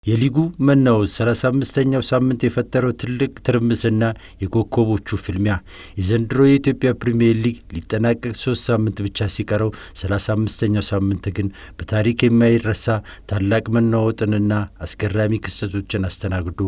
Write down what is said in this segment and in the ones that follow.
የሊጉ መናወዝ 35ኛው ሳምንት የፈጠረው ትልቅ ትርምስና የኮከቦቹ ፍልሚያ የዘንድሮ የኢትዮጵያ ፕሪሚየር ሊግ ሊጠናቀቅ 3 ሳምንት ብቻ ሲቀረው 35ኛው ሳምንት ግን በታሪክ የማይረሳ ታላቅ መናወጥንና አስገራሚ ክስተቶችን አስተናግዶ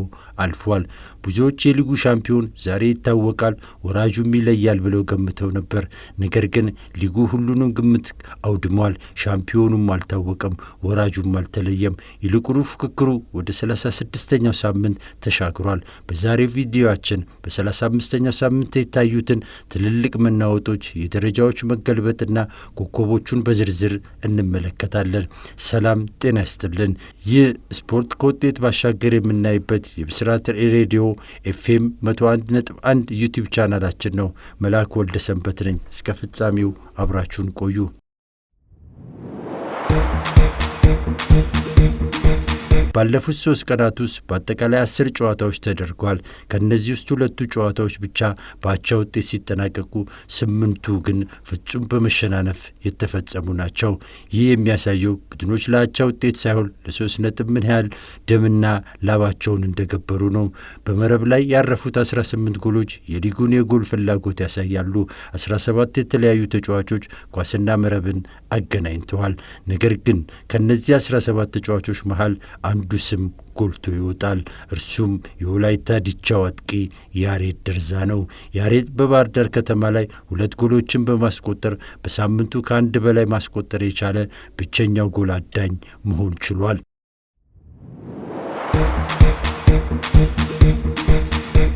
አልፏል። ብዙዎች የሊጉ ሻምፒዮን ዛሬ ይታወቃል፣ ወራጁም ይለያል ብለው ገምተው ነበር። ነገር ግን ሊጉ ሁሉንም ግምት አውድሟል። ሻምፒዮኑም አልታወቀም፣ ወራጁም አልተለየም። ይልቁኑ ፉክክሩ ወደ 36ኛው ሳምንት ተሻግሯል። በዛሬው ቪዲዮአችን በ35ኛው ሳምንት የታዩትን ትልልቅ መናወጦች፣ የደረጃዎች መገልበጥና ኮከቦቹን በዝርዝር እንመለከታለን። ሰላም ጤና ይስጥልን። ይህ ስፖርት ከውጤት ባሻገር የምናይበት የብስራት ሬዲዮ ኤፍኤም 101.1 ዩቲዩብ ቻናላችን ነው። መላኩ ወልደ ሰንበት ነኝ። እስከ ፍጻሜው አብራችሁን ቆዩ። ባለፉት 3 ቀናት ውስጥ በአጠቃላይ 10 ጨዋታዎች ተደርጓል። ከነዚህ ውስጥ 2ቱ ጨዋታዎች ብቻ በአቻ ውጤት ሲጠናቀቁ 8ቱ ግን ፍጹም በመሸናነፍ የተፈጸሙ ናቸው። ይህ የሚያሳየው ቡድኖች ለአቻ ውጤት ሳይሆን ለ3 ነጥብ ምን ያህል ደምና ላባቸውን እንደገበሩ ነው። በመረብ ላይ ያረፉት 18 ጎሎች የሊጉን የጎል ፍላጎት ያሳያሉ። 17 የተለያዩ ተጫዋቾች ኳስና መረብን አገናኝተዋል። ነገር ግን ከነዚህ 17 ተጫዋቾች መሃል አንዱ ስም ጎልቶ ይወጣል። እርሱም የወላይታ ዲቻው አጥቂ ያሬድ ደርዛ ነው። ያሬድ በባህር ዳር ከተማ ላይ 2 ጎሎችን በማስቆጠር በሳምንቱ ከአንድ በላይ ማስቆጠር የቻለ ብቸኛው ጎል አዳኝ መሆን ችሏል።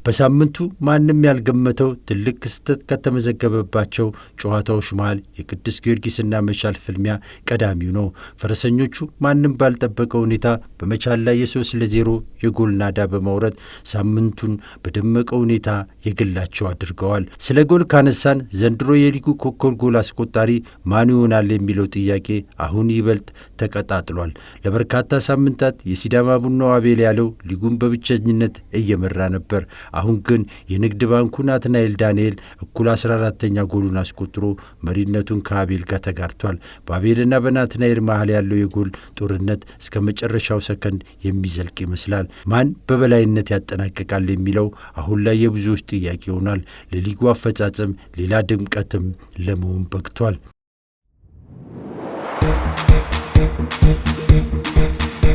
በሳምንቱ ማንም ያልገመተው ትልቅ ክስተት ከተመዘገበባቸው ጨዋታዎች መሃል የቅዱስ ጊዮርጊስና መቻል ፍልሚያ ቀዳሚው ነው። ፈረሰኞቹ ማንም ባልጠበቀው ሁኔታ በመቻል ላይ የ3-0 የጎል ናዳ በማውረድ ሳምንቱን በደመቀ ሁኔታ የግላቸው አድርገዋል። ስለ ጎል ካነሳን ዘንድሮ የሊጉ ኮከብ ጎል አስቆጣሪ ማን ይሆናል የሚለው ጥያቄ አሁን ይበልጥ ተቀጣጥሏል። ለበርካታ ሳምንታት የሲዳማ ቡናው አቤል ያለው ሊጉን በብቸኝነት እየመራ ነበር። አሁን ግን የንግድ ባንኩ ናትናኤል ዳንኤል እኩል 14ኛ ጎሉን አስቆጥሮ መሪነቱን ከአቤል ጋር ተጋርቷል። በአቤልና በናትናኤል መሃል ያለው የጎል ጦርነት እስከ መጨረሻው ሰከንድ የሚዘልቅ ይመስላል። ማን በበላይነት ያጠናቅቃል የሚለው አሁን ላይ የብዙዎች ጥያቄ ይሆናል። ለሊጉ አፈጻጸም ሌላ ድምቀትም ለመሆን በቅቷል።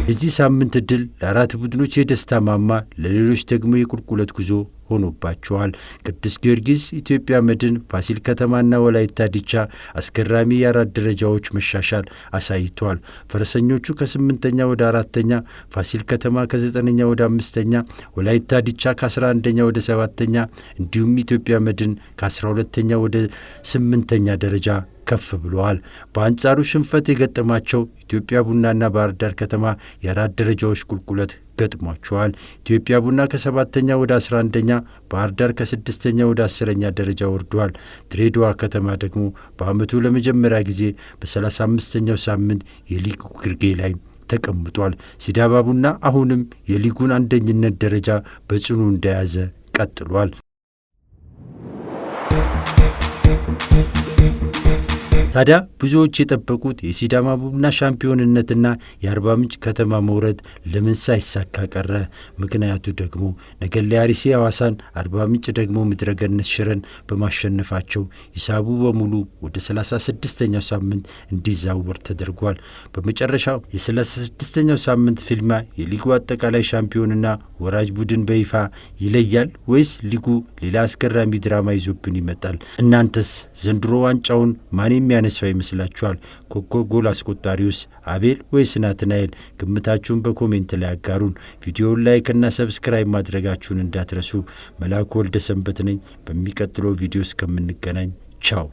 የዚህ ሳምንት ድል ለ4 ቡድኖች የደስታ ማማ፣ ለሌሎች ደግሞ የቁልቁለት ጉዞ ሆኖባቸዋል። ቅዱስ ጊዮርጊስ፣ ኢትዮጵያ መድን፣ ፋሲል ከተማና ወላይታ ዲቻ አስገራሚ የ4 ደረጃዎች መሻሻል አሳይተዋል። ፈረሰኞቹ ከ8ኛ ወደ 4ኛ፣ ፋሲል ከተማ ከ9ኛ ወደ 5ኛ፣ ወላይታ ዲቻ ከ11ኛ ወደ 7ኛ እንዲሁም ኢትዮጵያ መድን ከ12ኛ ወደ 8ኛ ደረጃ ከፍ ብለዋል። በአንጻሩ ሽንፈት የገጠማቸው ኢትዮጵያ ቡናና ባህር ዳር ከተማ የ4 ደረጃዎች ቁልቁለት ገጥሟቸዋል። ኢትዮጵያ ቡና ከ7ኛ ወደ 11ኛ፣ ባህር ዳር ከ6ኛ ወደ 10ኛ ደረጃ ወርደዋል። ድሬዳዋ ከተማ ደግሞ በዓመቱ ለመጀመሪያ ጊዜ በ35ኛው ሳምንት የሊጉ ግርጌ ላይ ተቀምጧል። ሲዳማ ቡና አሁንም የሊጉን አንደኝነት ደረጃ በጽኑ እንደያዘ ቀጥሏል። ታዲያ ብዙዎች የጠበቁት የሲዳማ ቡና ሻምፒዮንነትና የአርባ ምንጭ ከተማ መውረድ ለምን ሳይሳካ ቀረ? ምክንያቱ ደግሞ ነገሌ አርሲ ሐዋሳን፣ አርባ ምንጭ ደግሞ ምድረገነት ሽረን በማሸነፋቸው ሂሳቡ በሙሉ ወደ 36ኛው ሳምንት እንዲዛወር ተደርጓል። በመጨረሻው የ36ኛው ሳምንት ፊልማ የሊጉ አጠቃላይ ሻምፒዮንና ወራጅ ቡድን በይፋ ይለያል ወይስ ሊጉ ሌላ አስገራሚ ድራማ ይዞብን ይመጣል? እናንተስ ዘንድሮ ዋንጫውን ማን ያነሳው ይመስላችኋል? ኮከብ ጎል አስቆጣሪውስ አቤል ወይስ ናትናኤል? ግምታችሁን በኮሜንት ላይ አጋሩን። ቪዲዮውን ላይክና ሰብስክራይብ ማድረጋችሁን እንዳትረሱ። መላኩ ወልደ ሰንበት ነኝ። በሚቀጥለው ቪዲዮ እስከምንገናኝ ቻው።